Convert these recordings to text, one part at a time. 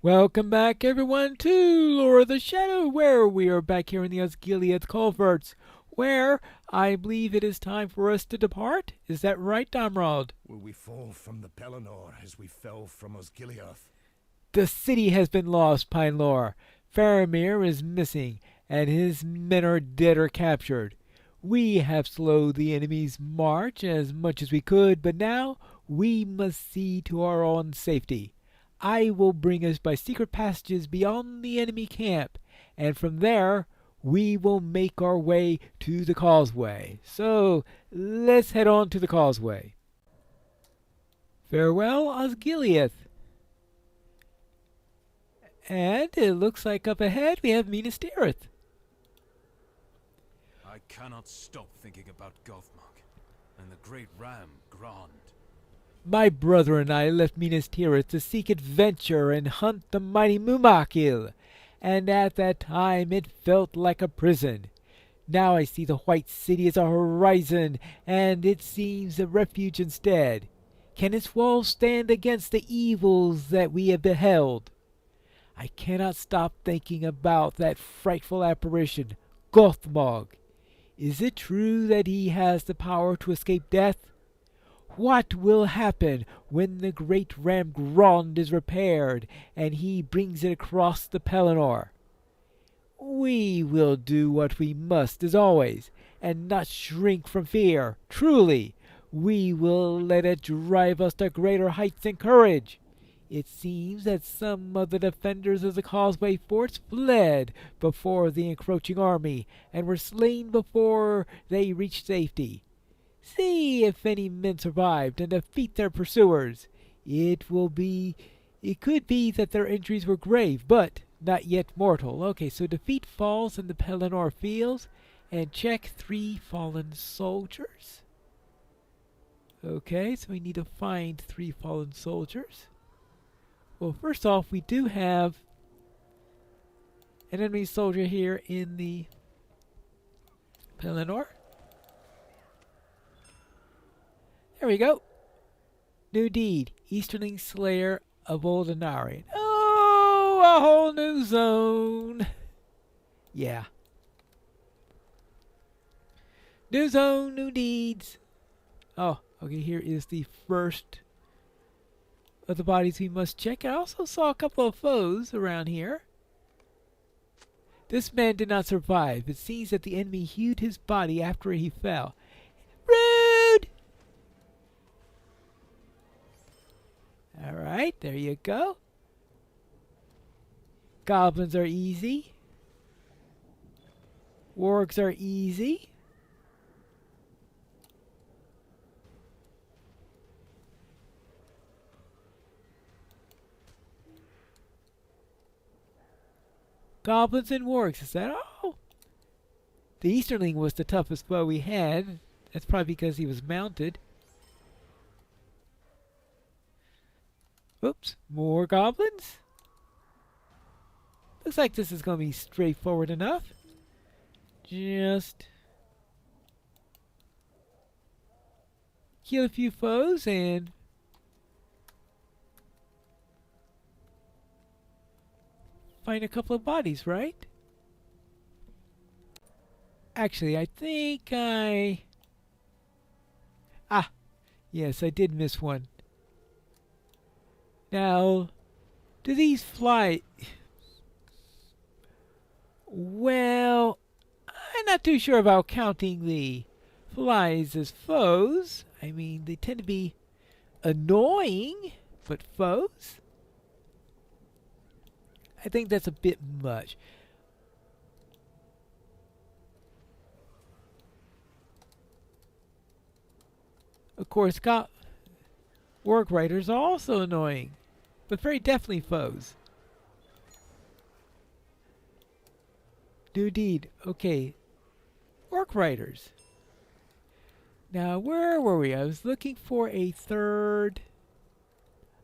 Welcome back, everyone, to Lore of the Shadow, where we are back here in the Osgiliath Culverts, where I believe it is time for us to depart. Is that right, Domrod? Will we fall from the Pelennor as we fell from Osgiliath? The city has been lost, Pinelore. Faramir is missing, and his men are dead or captured. We have slowed the enemy's march as much as we could, but now we must see to our own safety. I will bring us by secret passages beyond the enemy camp, and from there we will make our way to the causeway. So let's head on to the causeway. Farewell, Osgiliath. And it looks like up ahead we have Minas Tirith. I cannot stop thinking about Gothmog and the great ram, Grond. My brother and I left Minas Tirith to seek adventure and hunt the mighty Mumakil, and at that time it felt like a prison. Now I see the White City as a horizon, and it seems a refuge instead. Can its walls stand against the evils that we have beheld? I cannot stop thinking about that frightful apparition, Gothmog. Is it true that he has the power to escape death? What will happen when the great ram Grond is repaired and he brings it across the Pelennor? We will do what we must as always, and not shrink from fear. Truly, we will let it drive us to greater heights and courage. It seems that some of the defenders of the Causeway Forts fled before the encroaching army, and were slain before they reached safety. See if any men survived and defeat their pursuers. It could be that their injuries were grave, but not yet mortal. Okay, so defeat falls in the Pelennor fields, and check 3 fallen soldiers. Okay, so we need to find 3 fallen soldiers. Well, first off, we do have an enemy soldier here in the Pelennor. There we go. New deed. Easterling Slayer of Oldenari. Oh, a whole new zone. Yeah. New zone, new deeds. Oh, okay, here is the first of the bodies we must check. I also saw a couple of foes around here. This man did not survive. It seems that the enemy hewed his body after he fell. Rude! Alright, there you go. Goblins are easy. Wargs are easy. Goblins and wargs, is that all? The Easterling was the toughest foe we had. That's probably because he was mounted. Oops, more goblins? Looks like this is going to be straightforward enough. Just kill a few foes and find a couple of bodies, right? Actually, I think yes, I did miss one. Now, do these fly? Well, I'm not too sure about counting the flies as foes. I mean, they tend to be annoying, but foes? I think that's a bit much. Of course, work riders are also annoying, but very definitely foes. New deed. Okay. Orc riders. Now, where were we? I was looking for a third.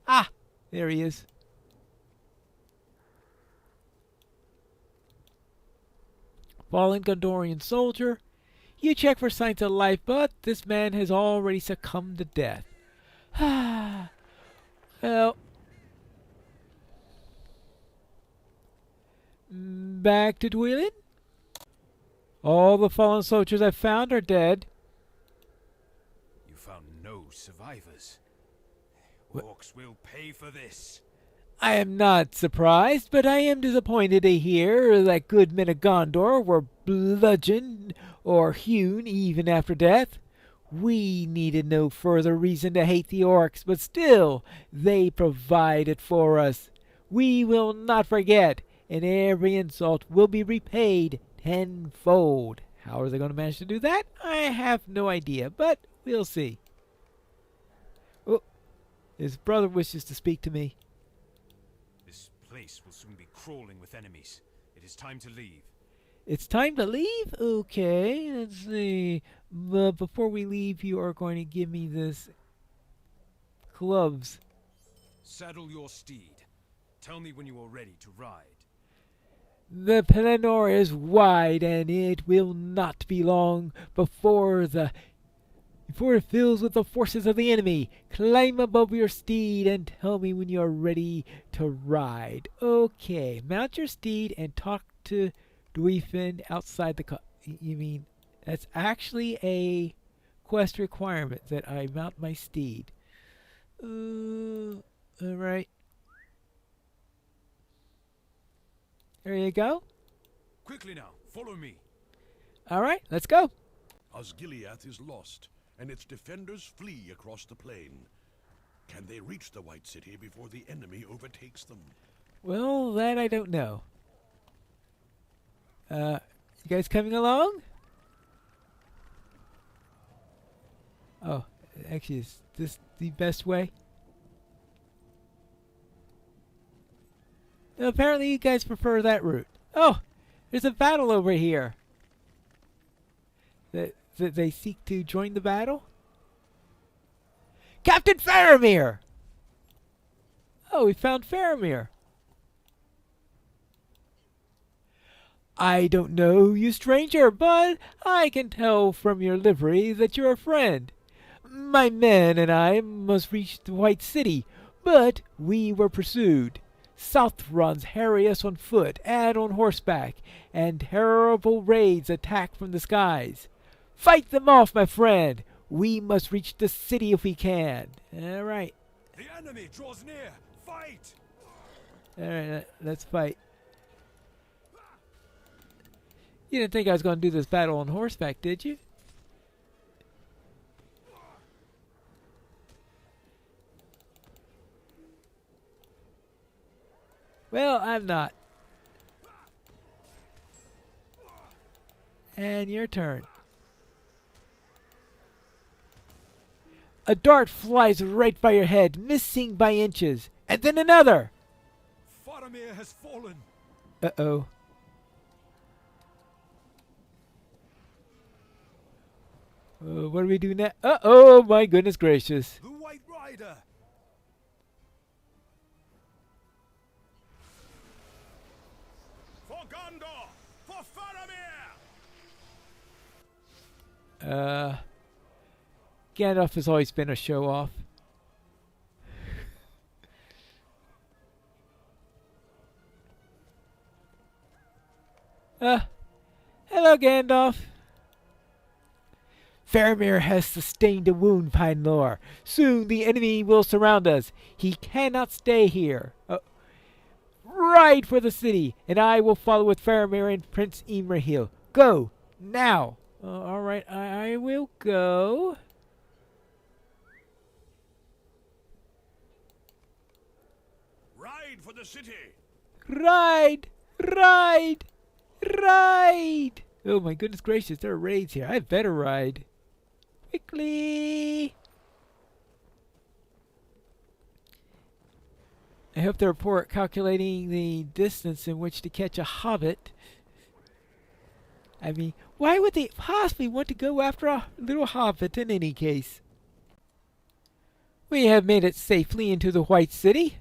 Ah! There he is. Fallen Gondorian soldier. You check for signs of life, but this man has already succumbed to death. Well, Back to Dwelin? All the fallen soldiers I found are dead. You found no survivors. What? Orcs will pay for this. I am not surprised, but I am disappointed to hear that good men of Gondor were bludgeoned or hewn even after death. We needed no further reason to hate the orcs, but still, they provided for us. We will not forget, and every insult will be repaid tenfold. How are they going to manage to do that? I have no idea, but we'll see. Oh, his brother wishes to speak to me. This place will soon be crawling with enemies. It is time to leave. It's time to leave? Okay, let's see. But before we leave, you are going to give me this gloves. Saddle your steed. Tell me when you are ready to ride. The Pelennor is wide, and it will not be long before it fills with the forces of the enemy. Climb above your steed and tell me when you are ready to ride. Okay, mount your steed and talk to Dweefin outside the you mean, that's actually a quest requirement that I mount my steed. Alright. There you go. Quickly now, follow me. Alright, let's go. Osgiliath is lost, and its defenders flee across the plain. Can they reach the White City before the enemy overtakes them? Well, that I don't know. You guys coming along? Oh, actually, is this the best way? No, apparently you guys prefer that route. Oh, there's a battle over here. That they seek to join the battle? Captain Faramir! Oh, we found Faramir. I don't know you, stranger, but I can tell from your livery that you're a friend. My men and I must reach the White City, but we were pursued. Southrons harry us on foot and on horseback, and terrible raids attack from the skies. Fight them off, my friend. We must reach the city if we can. All right. The enemy draws near. Fight! All right, let's fight. You didn't think I was going to do this battle on horseback, did you? Well, I'm not. And your turn. A dart flies right by your head, missing by inches. And then another! Faramir has fallen. Uh-oh. What do we do now? Uh-oh, my goodness gracious. The White Rider. For Gondor! For Faramir! Gandalf has always been a show-off. Hello, Gandalf. Faramir has sustained a wound, Pinelor. Soon the enemy will surround us. He cannot stay here. Ride for the city, and I will follow with Faramir and Prince Imrahil. Go, now. All right, I will go. Ride for the city! Ride! Ride! Ride! Oh my goodness gracious, there are raids here. I better ride. Quickly! I hope the report calculating the distance in which to catch a hobbit. I mean, why would they possibly want to go after a little hobbit in any case? We have made it safely into the White City.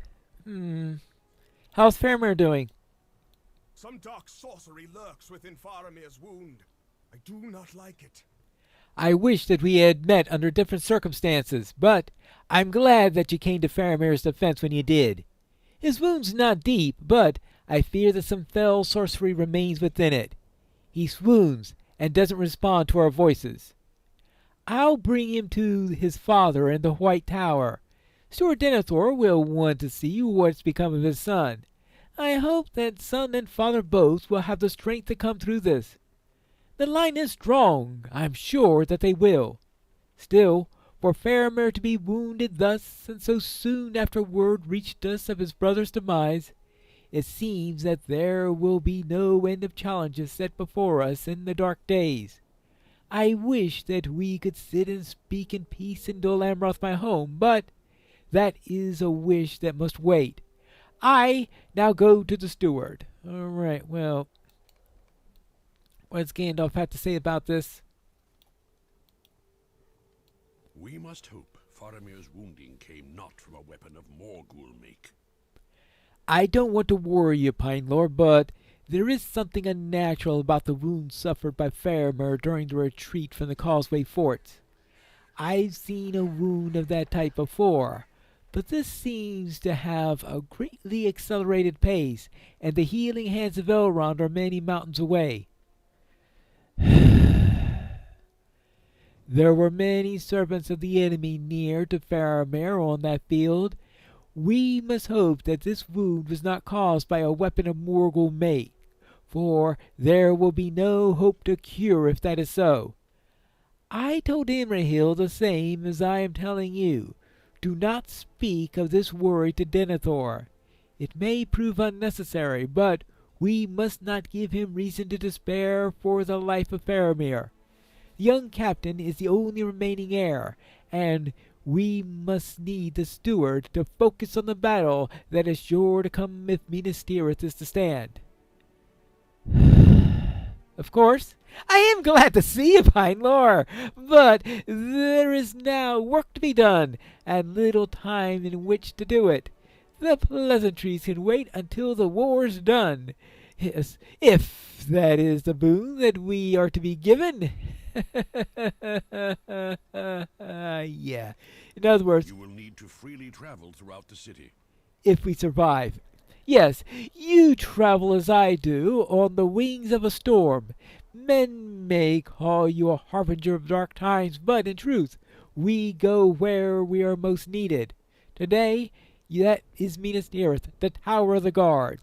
How's Faramir doing? Some dark sorcery lurks within Faramir's wound. I do not like it. I wish that we had met under different circumstances, but I'm glad that you came to Faramir's defense when you did. His wound's not deep, but I fear that some fell sorcery remains within it. He swoons and doesn't respond to our voices. I'll bring him to his father in the White Tower. Steward Denethor will want to see what's become of his son. I hope that son and father both will have the strength to come through this. The line is strong. I'm sure that they will. Still, for Faramir to be wounded thus, and so soon after word reached us of his brother's demise, it seems that there will be no end of challenges set before us in the dark days. I wish that we could sit and speak in peace in Dol Amroth, my home, but that is a wish that must wait. I now go to the steward. All right, well, what does Gandalf have to say about this? We must hope Faramir's wounding came not from a weapon of Morgul make. I don't want to worry you, Pine Lord, but there is something unnatural about the wounds suffered by Faramir during the retreat from the Causeway forts. I've seen a wound of that type before, but this seems to have a greatly accelerated pace, and the healing hands of Elrond are many mountains away. There were many servants of the enemy near to Faramir on that field. We must hope that this wound was not caused by a weapon of Morgul make, for there will be no hope to cure if that is so. I told Imrahil the same as I am telling you. Do not speak of this worry to Denethor. It may prove unnecessary, but we must not give him reason to despair for the life of Faramir. The young captain is the only remaining heir, and we must need the steward to focus on the battle that is sure to come if Minas Tirith is to stand. Of course, I am glad to see you, Pine-Lore, but there is now work to be done, and little time in which to do it. The pleasantries can wait until the war's done. Yes, if that is the boon that we are to be given. Yeah. In other words, You will need to freely travel throughout the city. if we survive. Yes, you travel as I do, on the wings of a storm. Men may call you a harbinger of dark times, but in truth, we go where we are most needed. Today, that is Minas Tirith, the Tower of the Guard.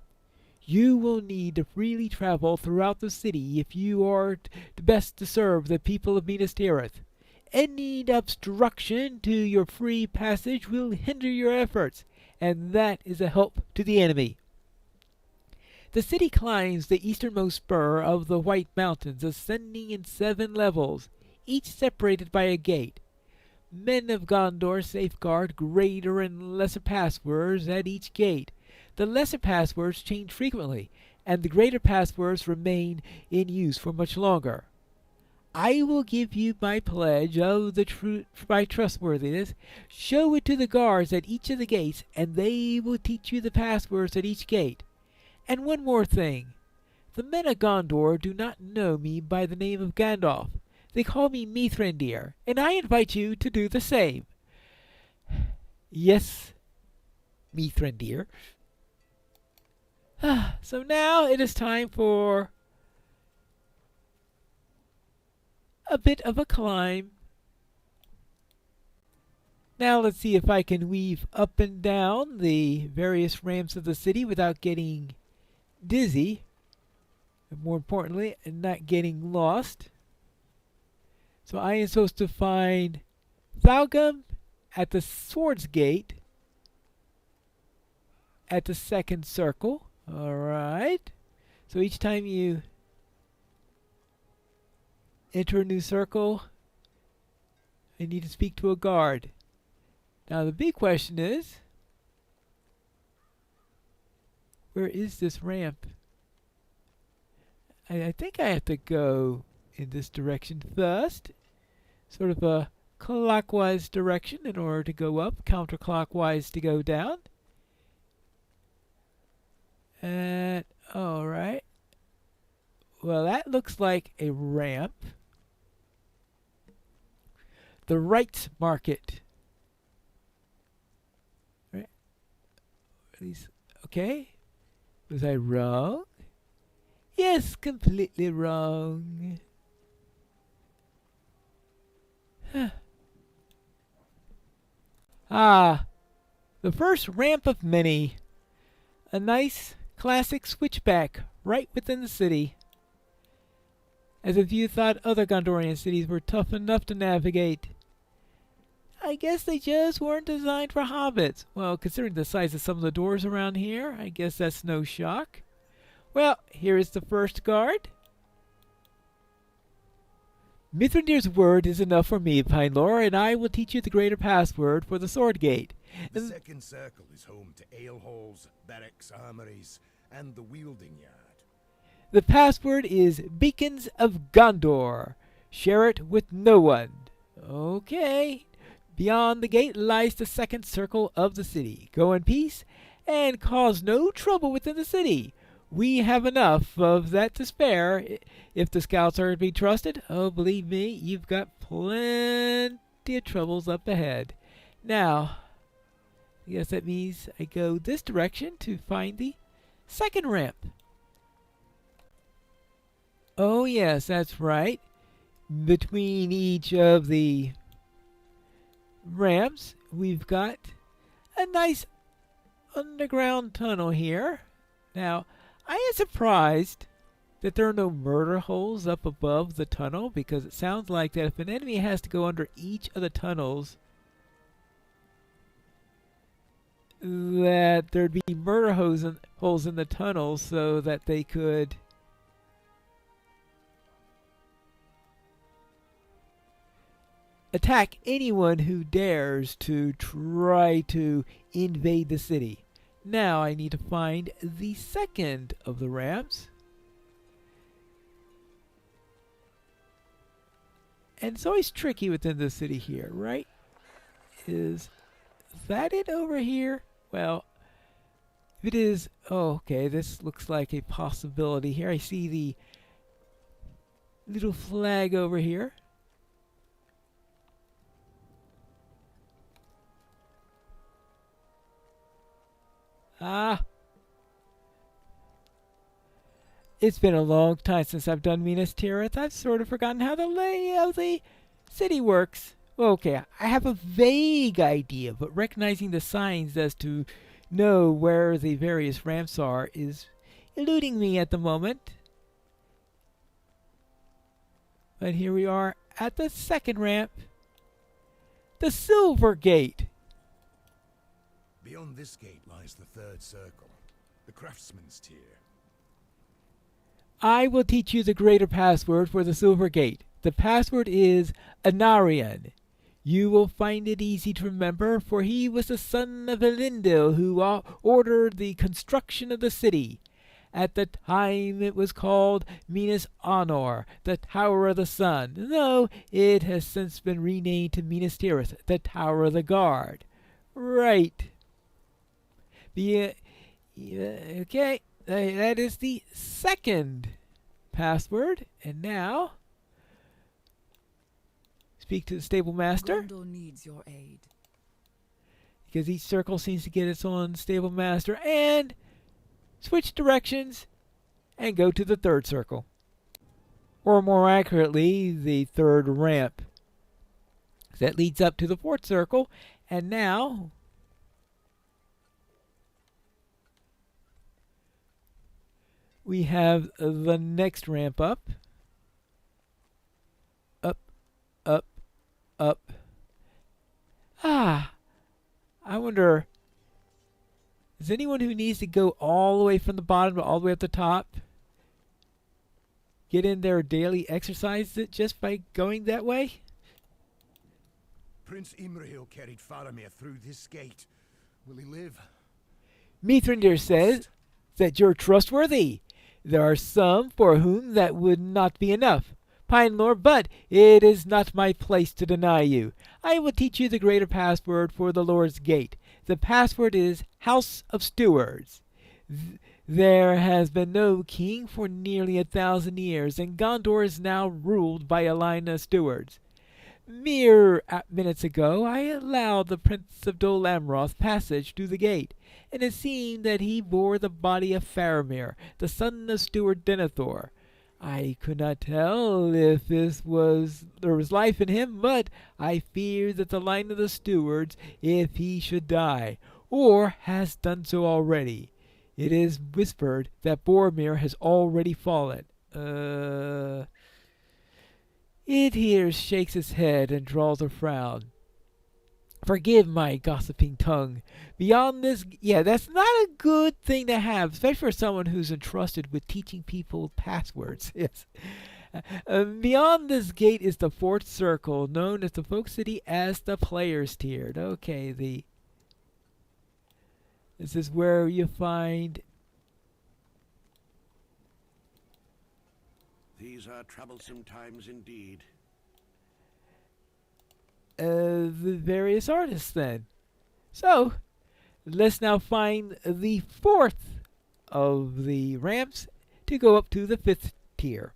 You will need to freely travel throughout the city if you are best to serve the people of Minas Tirith. Any obstruction to your free passage will hinder your efforts, and that is a help to the enemy. The city climbs the easternmost spur of the White Mountains, ascending in 7 levels, each separated by a gate. Men of Gondor safeguard greater and lesser passwords at each gate. The lesser passwords change frequently, and the greater passwords remain in use for much longer. I will give you my pledge of my trustworthiness. Show it to the guards at each of the gates, and they will teach you the passwords at each gate. And one more thing. The men of Gondor do not know me by the name of Gandalf. They call me Mithrandir, and I invite you to do the same. Yes, Mithrandir. So now it is time for a bit of a climb. Now let's see if I can weave up and down the various ramps of the city without getting dizzy, and more importantly, not getting lost. So I am supposed to find Thalgrim at the Swords Gate at the second circle. Alright. So each time you enter a new circle, I need to speak to a guard. Now the big question is, where is this ramp? I think I have to go in this direction first. Sort of a clockwise direction in order to go up, counterclockwise to go down. And, alright. Well, that looks like a ramp. The Rights Market. Right? At least, okay. Was I wrong? Yes, completely wrong. Ah, the first ramp of many. A nice classic switchback right within the city. As if you thought other Gondorian cities were tough enough to navigate. I guess they just weren't designed for hobbits. Well, considering the size of some of the doors around here, I guess that's no shock. Well, here is the first guard. Mithrandir's word is enough for me, Pinelore, and I will teach you the greater password for the sword gate. The second circle is home to ale halls, barracks, armories, and the wielding yard. The password is Beacons of Gondor. Share it with no one. Okay. Beyond the gate lies the second circle of the city. Go in peace and cause no trouble within the city. We have enough of that to spare. If the scouts are to be trusted, oh, believe me, you've got plenty of troubles up ahead. Now, I guess that means I go this direction to find the second ramp. Oh, yes, that's right. Between each of the ramps, we've got a nice underground tunnel here. Now, I am surprised that there are no murder holes up above the tunnel, because it sounds like that if an enemy has to go under each of the tunnels, that there'd be murder holes in the tunnel so that they could attack anyone who dares to try to invade the city. Now I need to find the second of the ramps. And it's always tricky within the city here, right? Is that it over here? Well, if it is, oh, okay, this looks like a possibility here. I see the little flag over here. Ah. It's been a long time since I've done Minas Tirith. I've sort of forgotten how the layout of the city works. Okay, I have a vague idea, but recognizing the signs as to know where the various ramps are is eluding me at the moment. But here we are at the second ramp, the Silver Gate. Beyond this gate lies the third circle, the craftsman's tier. I will teach you the greater password for the Silver Gate. The password is Anarion. You will find it easy to remember, for he was the son of Elendil who ordered the construction of the city. At the time it was called Minas Anor, the Tower of the Sun, though it has since been renamed to Minas Tirith, the Tower of the Guard. Right. Okay, that is the second password. And now, speak to the stable master. Gondor needs your aid. Because each circle seems to get its own stable master. And switch directions and go to the third circle. Or more accurately, the third ramp. That leads up to the fourth circle. And now we have the next ramp up. Up, up, up. Ah, I wonder, is anyone who needs to go all the way from the bottom to all the way up the top get in their daily exercise just by going that way? Prince Imrahil carried Faramir through this gate. Will he live? Mithrandir says that you're trustworthy. There are some for whom that would not be enough, Pinelore, but it is not my place to deny you. I will teach you the greater password for the Lord's Gate. The password is House of Stewards. There has been no king for nearly 1,000 years, and Gondor is now ruled by a line of stewards. Mere minutes ago I allowed the Prince of Dol Amroth passage through the gate, and it seemed that he bore the body of Faramir, the son of Steward Denethor. I could not tell if there was life in him, but I fear that the line of the stewards, if he should die, or has done so already. It is whispered that Boromir has already fallen. It here shakes its head and draws a frown. Forgive my gossiping tongue. Beyond this, that's not a good thing to have, especially for someone who's entrusted with teaching people passwords. Yes. Beyond this gate is the fourth circle, known as the Folk City as the Players Tiered. Okay, this is where you find. These are troublesome times indeed. The various artists then. So, let's now find the fourth of the ramps to go up to the fifth tier.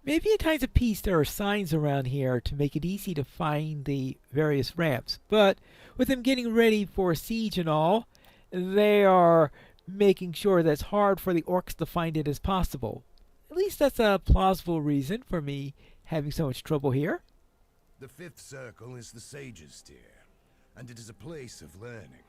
Maybe in times of peace there are signs around here to make it easy to find the various ramps, but with them getting ready for a siege and all, they are making sure that it's hard for the orcs to find it as possible. At least that's a plausible reason for me having so much trouble here. The fifth circle is the Sage's Tier, and it is a place of learning.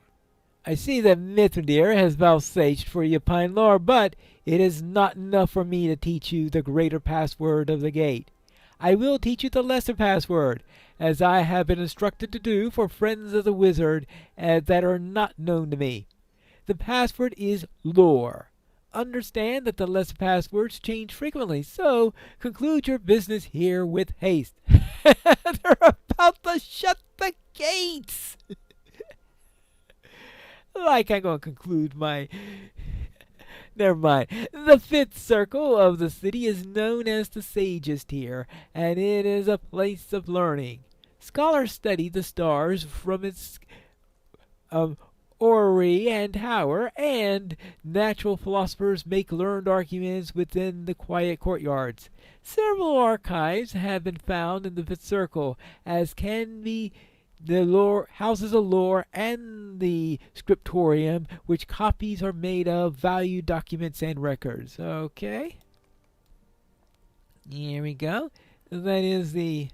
I see that Mithrandir has vouchsafed for you Pine lore, but it is not enough for me to teach you the greater password of the gate. I will teach you the lesser password, as I have been instructed to do for friends of the wizard that are not known to me. The password is lore. Understand that the lesser passwords change frequently, so conclude your business here with haste. They're about to shut the gates! Like I'm going to conclude my... Never mind. The fifth circle of the city is known as the Sage's Tier, and it is a place of learning. Scholars study the stars from its orrery and tower, and natural philosophers make learned arguments within the quiet courtyards. Several archives have been found in the fifth circle, as can be the lore houses of lore and the scriptorium, which copies are made of valued documents and records. Okay. Here we go. That is the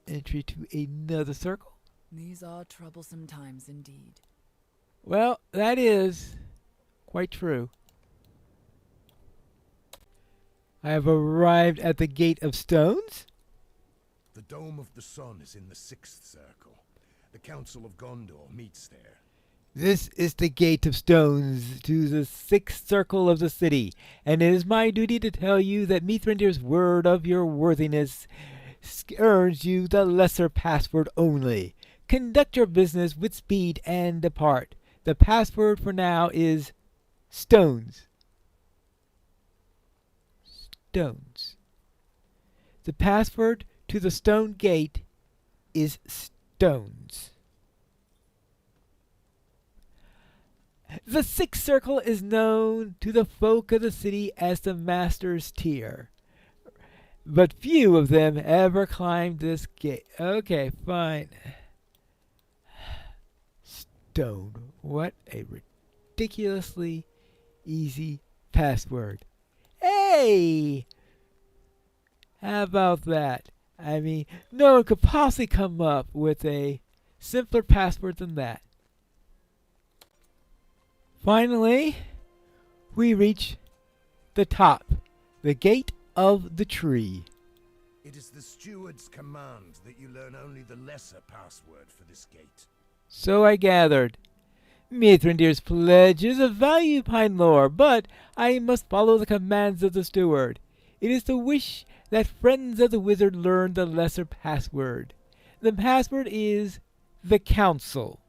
entry to another circle. These are troublesome times indeed. Well, that is quite true. I have arrived at the Gate of Stones. The Dome of the Sun is in the sixth circle. The Council of Gondor meets there. This is the Gate of Stones to the sixth circle of the city, and it is my duty to tell you that Mithrandir's word of your worthiness earns you the lesser password only. Conduct your business with speed and depart. The password for now is stones. Stones. The password to the stone gate is stones. The sixth circle is known to the folk of the city as the Master's Tier, but few of them ever climbed this gate. Okay, fine. Stone. What a ridiculously easy password. Hey! How about that? I mean, no one could possibly come up with a simpler password than that. Finally, we reach the top, the Gate of the Tree. It is the steward's command that you learn only the lesser password for this gate. So I gathered. Mithrandir's pledges of value Pine lore, but I must follow the commands of the steward. It is the wish that friends of the wizard learn the lesser password. The password is the Council.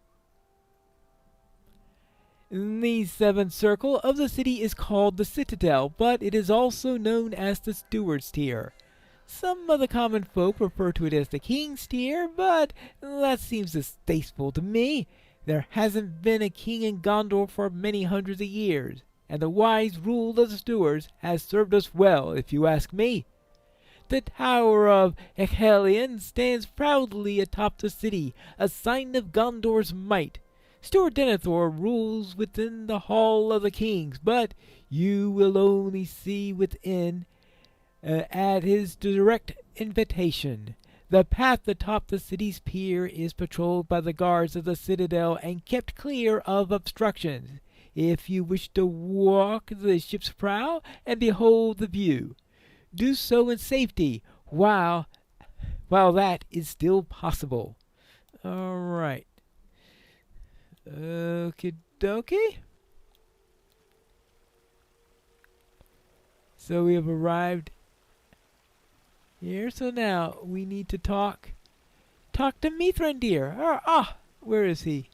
The seventh circle of the city is called the Citadel, but it is also known as the Steward's Tier. Some of the common folk refer to it as the King's Tier, but that seems distasteful to me. There hasn't been a king in Gondor for many hundreds of years. and the wise rule of the stewards has served us well, if you ask me. The tower of Echelion stands proudly atop the city, a sign of Gondor's might. Steward Denethor rules within the Hall of the Kings, but you will only see within at his direct invitation. The path atop the city's pier is patrolled by the guards of the citadel and kept clear of obstructions. If you wish to walk the ship's prow and behold the view, do so in safety while that is still possible. All right. Okie dokie. So we have arrived here. So now we need to talk to Mithrandir. Where is he?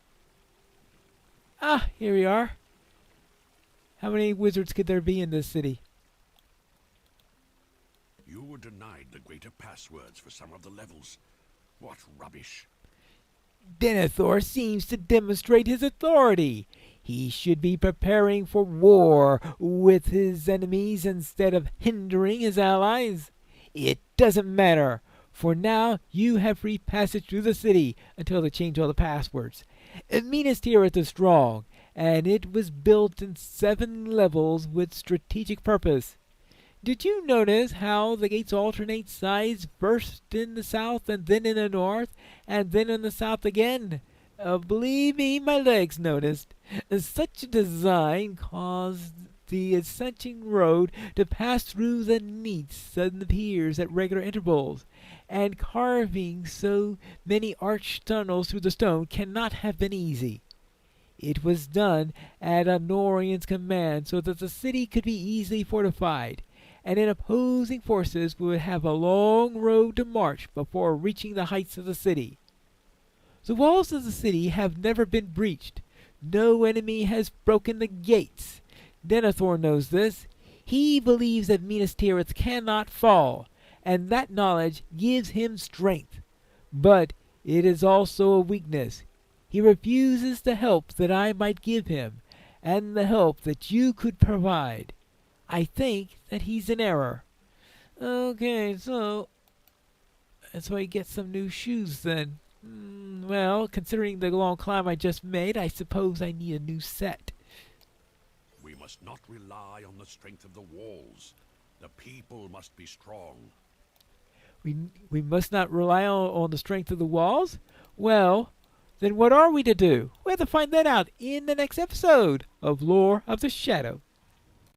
Here we are. How many wizards could there be in this city? You were denied the greater passwords for some of the levels. What rubbish. Denethor seems to demonstrate his authority. He should be preparing for war with his enemies instead of hindering his allies. It doesn't matter, for now you have free passage through the city until they change all the passwords. Minas Tirith is strong, and it was built in 7 levels with strategic purpose. Did you notice how the gates alternate sides, first in the south and then in the north, and then in the south again? Believe me, my legs noticed. Such a design caused the ascending road to pass through the neats and the piers at regular intervals, and carving so many arched tunnels through the stone cannot have been easy. It was done at Honorion's command so that the city could be easily fortified, and in opposing forces would have a long road to march before reaching the heights of the city. The walls of the city have never been breached. No enemy has broken the gates. Denethor knows this. He believes that Minas Tirith cannot fall, and that knowledge gives him strength. But it is also a weakness. He refuses the help that I might give him, and the help that you could provide. I think that he's in error. Okay, so I get some new shoes then. Well, considering the long climb I just made, I suppose I need a new set. We must not rely on the strength of the walls. The people must be strong. We must not rely on the strength of the walls? Well, then what are we to do? We have to find that out in the next episode of Lore of the Shadow.